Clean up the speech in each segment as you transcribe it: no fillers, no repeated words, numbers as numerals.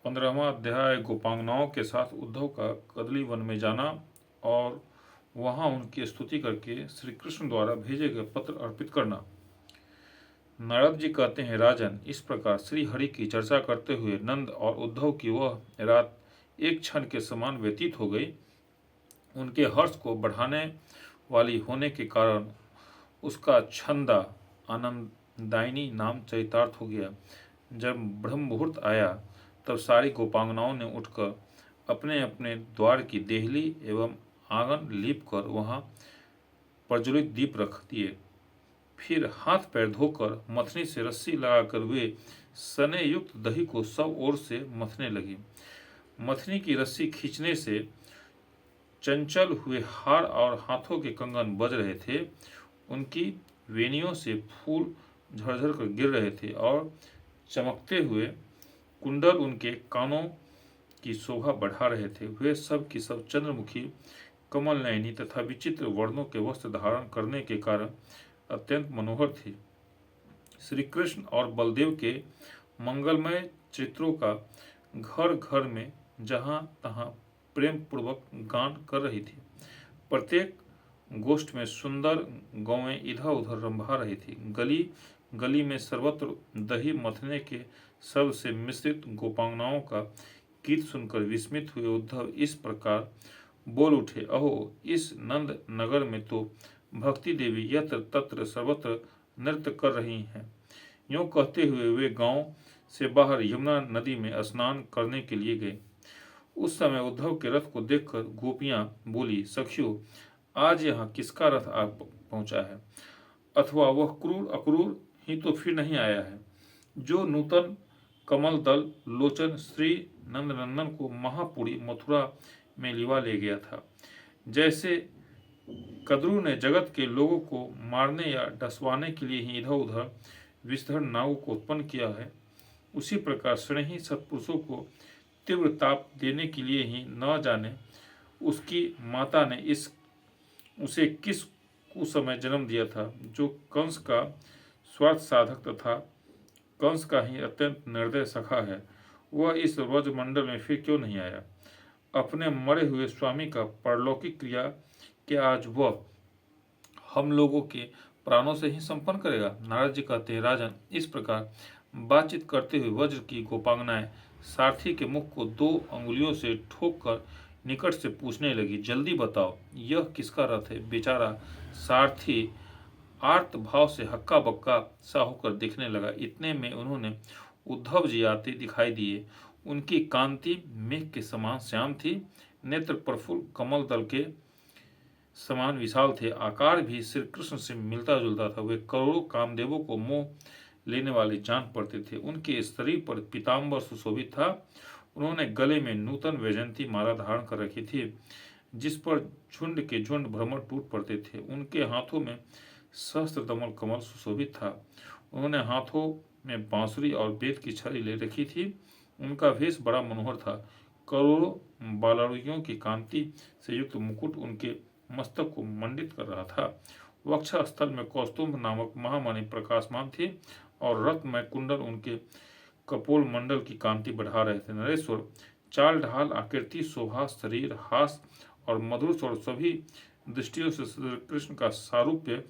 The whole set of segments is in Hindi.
15वां अध्याय गोपांगनाओं के साथ उद्धव का कदली वन में जाना और वहां उनकी स्तुति करके श्री कृष्ण द्वारा भेजे गए पत्र अर्पित करना। नारद जी कहते हैं, राजन, इस प्रकार श्री हरि की चर्चा करते हुए नंद और उद्धव की वह रात एक क्षण के समान व्यतीत हो गई। उनके हर्ष को बढ़ाने वाली होने के कारण उसका छंदा आनंदायिनी नाम चरितार्थ हो गया। जब ब्रह्म मुहूर्त आया तब सारी गोपांगनाओं ने उठकर अपने अपने द्वार की देहली एवं आंगन लीप कर वहाँ प्रज्वलित दीप रख दिए। फिर हाथ पैर धोकर मथनी से रस्सी लगाकर वे सने युक्त दही को सब ओर से मथने लगी। मथनी की रस्सी खींचने से चंचल हुए हार और हाथों के कंगन बज रहे थे। उनकी वेनियों से फूल झरझर कर गिर रहे थे और चमकते हुए कुंडल उनके कानों की शोभा बढ़ा रहे थे। वे सब की सब चंद्रमुखी, कमल नयनी तथा विचित्र वर्णों के वस्त्र धारण करने के कारण अत्यंत मनोहर थी। श्री कृष्ण और बलदेव के मंगलमय चित्रों का घर घर में जहाँ तहाँ प्रेम पूर्वक गान कर रही थी। प्रत्येक गोष्ठ में सुंदर गौएं इधर उधर रंभा रही थी। गली गली में सर्वत्र दही मथने के शब्द से मिश्रित गोपांगनाओं का गीत सुनकर विस्मित हुए उद्धव इस प्रकार बोल उठे, अहो, इस नंद नगर में तो भक्ति देवी यत्र तत्र सर्वत्र नृत्य कर रही हैं। यूं कहते हुए वे गांव से बाहर यमुना नदी में स्नान करने के लिए गए। उस समय उद्धव के रथ को देखकर गोपियां बोली, सखियों, आज यहाँ किसका रथ आ पहुंचा है? अथवा वह क्रूर अक्रूर ही तो फिर नहीं आया है, जो नूतन कमल दल लोचन श्री नंदनंदन को महापुरी मथुरा में लिवा ले गया था। जैसे कद्रू ने जगत के लोगों को मारने या डसवाने के लिए ही इधर उधर विषधर नाव को उत्पन्न किया है, उसी प्रकार स्नेही सत्पुरुषों को तीव्र ताप देने के लिए ही न जाने उसकी माता ने उसे किस कुसमय जन्म दिया था, जो कंस का स्वार्थ साधक तथा कंस का ही अत्यंत निर्दय सखा है। वह इस ब्रजमंडल में फिर क्यों नहीं आया? अपने मरे हुए स्वामी का परलौकिक क्रिया के आज वह हम लोगों के प्राणों से ही संपन्न करेगा। नारद जी कहते हैं, राजन, इस प्रकार बातचीत करते हुए वज्र की गोपांगनाएं सारथी के मुख को 2 अंगुलियों से ठोक कर निकट से पूछने लगी, जल्दी बताओ, यह किसका रथ है? बेचारा सारथी आर्त भाव से हक्का बक्का सा होकर देखने लगा। इतने में उन्होंने उद्धव जी आते दिखाई दिए। उनकी कांति मेघ के समान श्याम थी, नेत्र प्रफुल्ल कमल दल के समान विशाल थे, आकार भी श्री कृष्ण से मिलता जुलता था। वे करोड़ों कामदेवों को मोह लेने वाले जान पड़ते थे। उनके शरीर पर पीताम्बर सुशोभित था। उन्होंने गले में नूतन वैजयंती माला धारण कर रखी थी, जिस पर झुंड के झुंड भ्रमर टूट पड़ते थे। उनके हाथों में सहस्त्र दमल कमल सुशोभित था। उन्होंने हाथों में बांसुरी और वेद की छड़ी ले रखी थी। उनका वेश बड़ा मनोहर था। करोड़ों बालड़ियों की कांति से युक्त मुकुट उनके मस्तक को मंडित कर रहा था। वक्षा स्थल में कौस्तुभ नामक महामणि प्रकाशमान थी और रत्नमय कुंडल उनके कपोल मंडल की कांति बढ़ा रहे थे। नरेश्वर चाल ढाल, आकृति, शोभा, शरीर, हास और मधुर स्वर सभी दृष्टियों से श्री कृष्ण का सारूप्य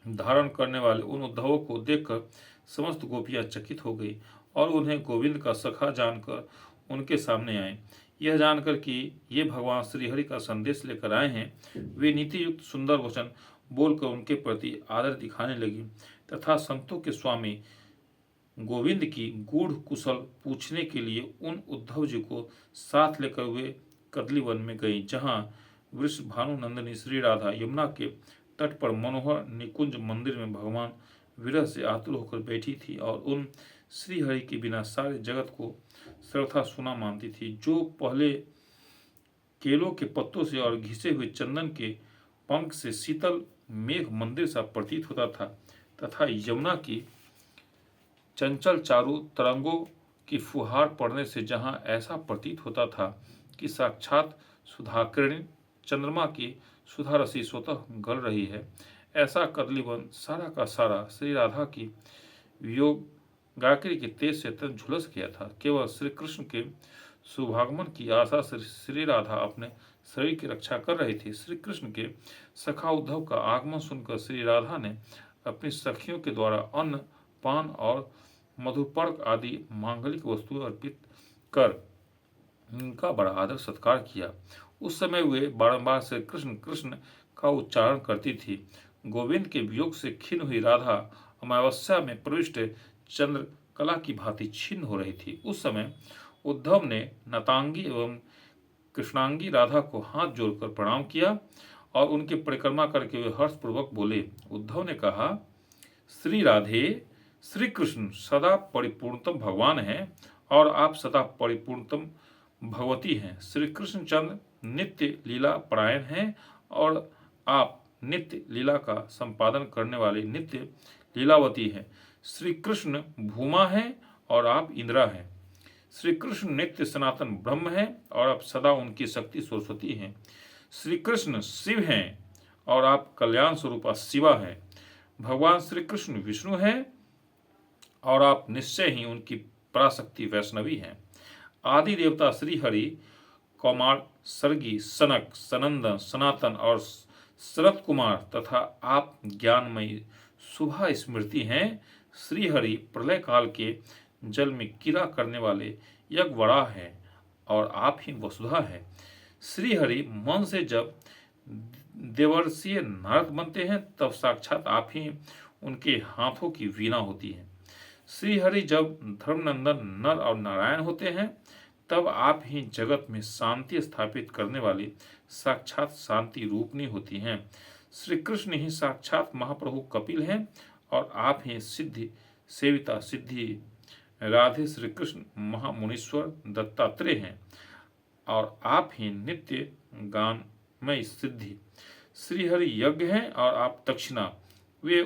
धारण करने वाले उन उद्धवों को देखकर समस्त गोपियां चकित हो गई और उन्हें गोविंद का सखा जानकर उनके सामने आए। यह जानकर कि ये भगवान श्रीहरि का संदेश लेकर आए हैं, वे नीति युक्त सुंदर वचन बोलकर उनके प्रति आदर दिखाने लगी तथा संतों के स्वामी गोविंद की गूढ़ कुशल पूछने के लिए उन उद्धव जी को साथ लेकर वे कदली वन में गई, जहाँ वृषभानु नंदिनी श्री राधा यमुना के तट पर मनोहर निकुंज मंदिर में भगवान विरह से आतुर होकर बैठी थी और उन श्री हरि के बिना सारे जगत को सर्वथा सुना मानती थी। जो पहले केलों के पत्तों से और घिसे हुए चंदन के पंख से शीतल मेघ मंदिर सा प्रतीत होता था, तथा यमुना की चंचल चारु तरंगों की फुहार पड़ने से जहाँ ऐसा प्रतीत होता था कि साक्षात सुधाकिरणी चंद्रमा की सुधा रसी स्वतः गल रही है, ऐसा कदलीवन सारा का सारा श्री राधा की वियोग गायत्री के तेज से तन झुलस गया था। केवल श्री कृष्ण के शुभागमन की आशा से श्री राधा अपने शरीर की रक्षा कर रही थी। श्री कृष्ण के सखा उद्धव का आगमन सुनकर श्री राधा ने अपनी सखियों के द्वारा अन्न, पान और मधुपर्क आदि मांगलिक वस्तुएं अर्पित कर उनका बड़ा आदर सत्कार किया। उस समय वे बारंबार से कृष्ण कृष्ण का उच्चारण करती थी। गोविंद के वियोग से खिन्न हुई राधा अमावस्या में प्रविष्ट चंद्र कला की भांति छिन्न हो रही थी। उस समय उद्धव ने नतांगी एवं कृष्णांगी राधा को हाथ जोड़कर प्रणाम किया और उनकी परिक्रमा करके वे हर्षपूर्वक बोले। उद्धव ने कहा, श्री राधे, श्री कृष्ण सदा परिपूर्णतम भगवान हैं और आप सदा परिपूर्णतम भगवती हैं। श्री कृष्ण चंद्र नित्य लीला परायण हैं और आप नित्य लीला का संपादन करने वाले नित्य लीलावती हैं। श्री कृष्ण भूमा हैं और आप इंद्रा हैं। श्री कृष्ण नित्य सनातन ब्रह्म हैं और आप सदा उनकी शक्ति सरस्वती हैं। श्री कृष्ण शिव हैं और आप कल्याण स्वरूपा शिवा हैं। भगवान श्री कृष्ण विष्णु हैं और आप निश्चय ही उनकी पराशक्ति वैष्णवी हैं। आदि देवता श्री हरि, कौमार, सर्गी, सनक, सनंदन, सनातन और शरत कुमार तथा आप ज्ञानमयी शुभा स्मृति हैं। श्री हरि प्रलय काल के जल में कीड़ा करने वाले यज्ञवरा हैं और आप ही वसुधा हैं। श्री हरि मन से जब देवर्षीय नारद बनते हैं तब साक्षात आप ही उनके हाथों की वीणा होती है। श्री हरि जब धर्मनंदन नर और नारायण होते हैं तब आप ही जगत में शांति स्थापित करने वाली साक्षात शांति रूपनी होती हैं। श्री कृष्ण ही साक्षात महाप्रभु कपिल हैं और आप ही सिद्धि सेविता सिद्धि राधे श्री कृष्ण महामुनीश्वर दत्तात्रेय हैं और आप ही नित्य गानमय सिद्धि। श्री हरि यज्ञ हैं और आप दक्षिणा, वे